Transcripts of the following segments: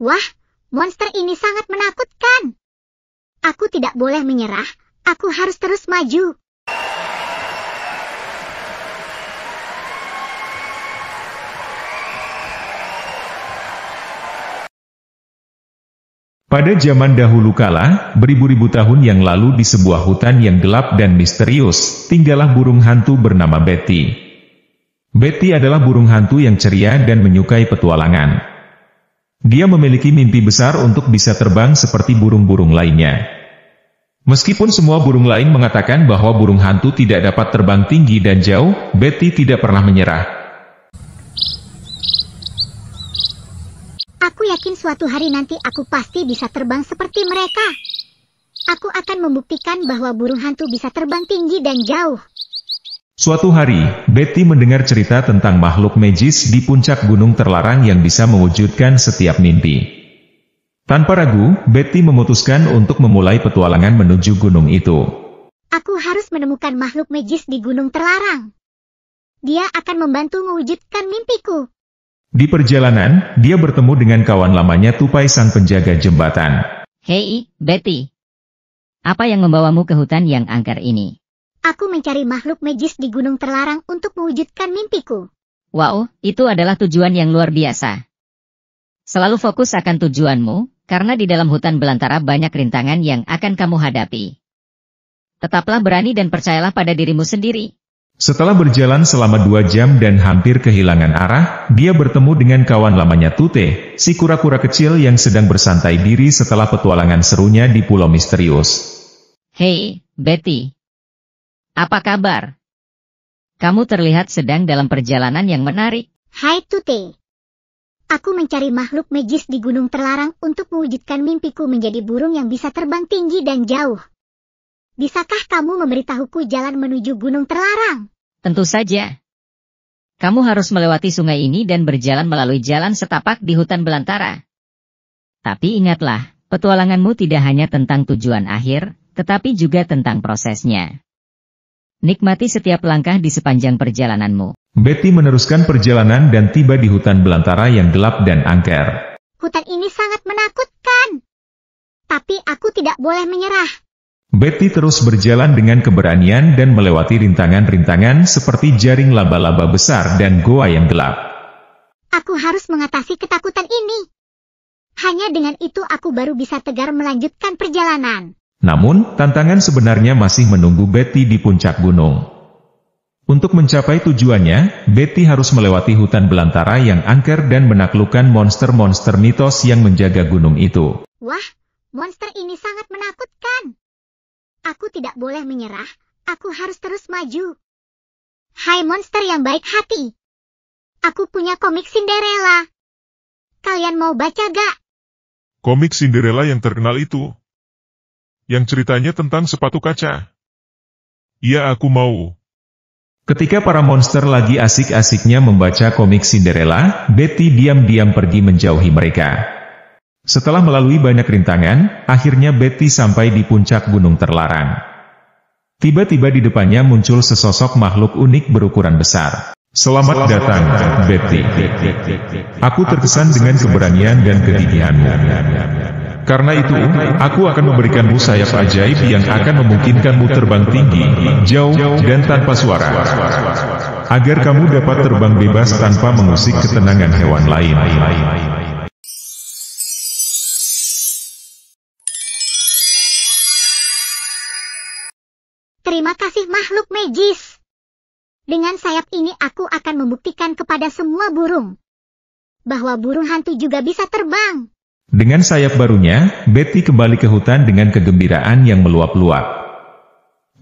Wah, monster ini sangat menakutkan. Aku tidak boleh menyerah, aku harus terus maju. Pada zaman dahulu kala, beribu-ribu tahun yang lalu di sebuah hutan yang gelap dan misterius, tinggallah burung hantu bernama Betty. Betty adalah burung hantu yang ceria dan menyukai petualangan. Dia memiliki mimpi besar untuk bisa terbang seperti burung-burung lainnya. Meskipun semua burung lain mengatakan bahwa burung hantu tidak dapat terbang tinggi dan jauh, Betty tidak pernah menyerah. Aku yakin suatu hari nanti aku pasti bisa terbang seperti mereka. Aku akan membuktikan bahwa burung hantu bisa terbang tinggi dan jauh. Suatu hari, Betty mendengar cerita tentang makhluk magis di puncak gunung terlarang yang bisa mewujudkan setiap mimpi. Tanpa ragu, Betty memutuskan untuk memulai petualangan menuju gunung itu. Aku harus menemukan makhluk magis di gunung terlarang. Dia akan membantu mewujudkan mimpiku. Di perjalanan, dia bertemu dengan kawan lamanya Tupai sang penjaga jembatan. Hei, Betty. Apa yang membawamu ke hutan yang angker ini? Aku mencari makhluk magis di gunung terlarang untuk mewujudkan mimpiku. Wow, itu adalah tujuan yang luar biasa. Selalu fokus akan tujuanmu, karena di dalam hutan belantara banyak rintangan yang akan kamu hadapi. Tetaplah berani dan percayalah pada dirimu sendiri. Setelah berjalan selama 2 jam dan hampir kehilangan arah, dia bertemu dengan kawan lamanya Tute, si kura-kura kecil yang sedang bersantai diri setelah petualangan serunya di pulau misterius. Hei, Betty. Apa kabar? Kamu terlihat sedang dalam perjalanan yang menarik. Hai Tute. Aku mencari makhluk magis di gunung terlarang untuk mewujudkan mimpiku menjadi burung yang bisa terbang tinggi dan jauh. Bisakah kamu memberitahuku jalan menuju gunung terlarang? Tentu saja. Kamu harus melewati sungai ini dan berjalan melalui jalan setapak di hutan belantara. Tapi ingatlah, petualanganmu tidak hanya tentang tujuan akhir, tetapi juga tentang prosesnya. Nikmati setiap langkah di sepanjang perjalananmu. Betty meneruskan perjalanan dan tiba di hutan belantara yang gelap dan angker. Hutan ini sangat menakutkan. Tapi aku tidak boleh menyerah. Betty terus berjalan dengan keberanian dan melewati rintangan-rintangan seperti jaring laba-laba besar dan goa yang gelap. Aku harus mengatasi ketakutan ini. Hanya dengan itu aku baru bisa tegar melanjutkan perjalanan. Namun, tantangan sebenarnya masih menunggu Betty di puncak gunung. Untuk mencapai tujuannya, Betty harus melewati hutan belantara yang angker dan menaklukkan monster-monster mitos yang menjaga gunung itu. Wah, monster ini sangat menakutkan. Aku tidak boleh menyerah, aku harus terus maju. Hai monster yang baik hati. Aku punya komik Cinderella. Kalian mau baca gak? Komik Cinderella yang terkenal itu. Yang ceritanya tentang sepatu kaca. Iya, aku mau. Ketika para monster lagi asik-asiknya membaca komik Cinderella, Betty diam-diam pergi menjauhi mereka. Setelah melalui banyak rintangan, akhirnya Betty sampai di puncak gunung terlarang. Tiba-tiba di depannya muncul sesosok makhluk unik berukuran besar. Selamat datang, Betty. Aku terkesan dengan keberanian dan kegigihanmu. Karena itu, aku akan memberikanmu sayap ajaib yang akan memungkinkanmu terbang tinggi, jauh, dan tanpa suara. Agar kamu dapat terbang bebas tanpa mengusik ketenangan hewan lain. Terima kasih makhluk magis. Dengan sayap ini aku akan membuktikan kepada semua burung bahwa burung hantu juga bisa terbang. Dengan sayap barunya, Betty kembali ke hutan dengan kegembiraan yang meluap-luap.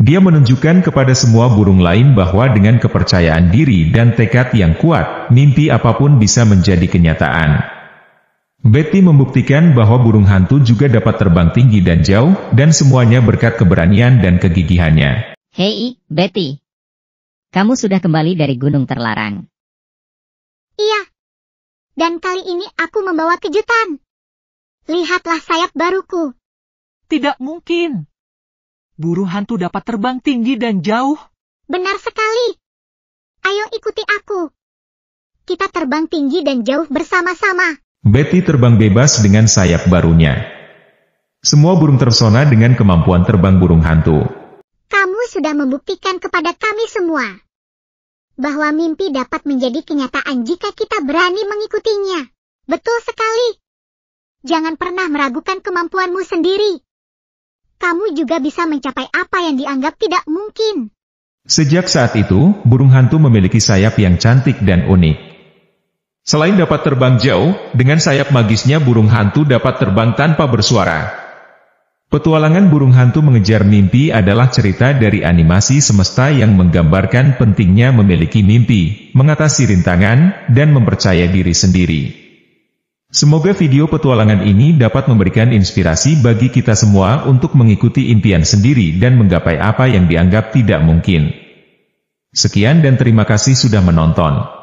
Dia menunjukkan kepada semua burung lain bahwa dengan kepercayaan diri dan tekad yang kuat, mimpi apapun bisa menjadi kenyataan. Betty membuktikan bahwa burung hantu juga dapat terbang tinggi dan jauh, dan semuanya berkat keberanian dan kegigihannya. Hei, Betty. Kamu sudah kembali dari gunung terlarang. Iya. Dan kali ini aku membawa kejutan. Lihatlah sayap baruku. Tidak mungkin. Burung hantu dapat terbang tinggi dan jauh. Benar sekali. Ayo ikuti aku. Kita terbang tinggi dan jauh bersama-sama. Betty terbang bebas dengan sayap barunya. Semua burung terpesona dengan kemampuan terbang burung hantu. Kamu sudah membuktikan kepada kami semua bahwa mimpi dapat menjadi kenyataan jika kita berani mengikutinya. Betul sekali. Jangan pernah meragukan kemampuanmu sendiri. Kamu juga bisa mencapai apa yang dianggap tidak mungkin. Sejak saat itu, burung hantu memiliki sayap yang cantik dan unik. Selain dapat terbang jauh, dengan sayap magisnya burung hantu dapat terbang tanpa bersuara. Petualangan burung hantu mengejar mimpi adalah cerita dari animasi semesta yang menggambarkan pentingnya memiliki mimpi, mengatasi rintangan, dan mempercaya diri sendiri. Semoga video petualangan ini dapat memberikan inspirasi bagi kita semua untuk mengikuti impian sendiri dan menggapai apa yang dianggap tidak mungkin. Sekian dan terima kasih sudah menonton.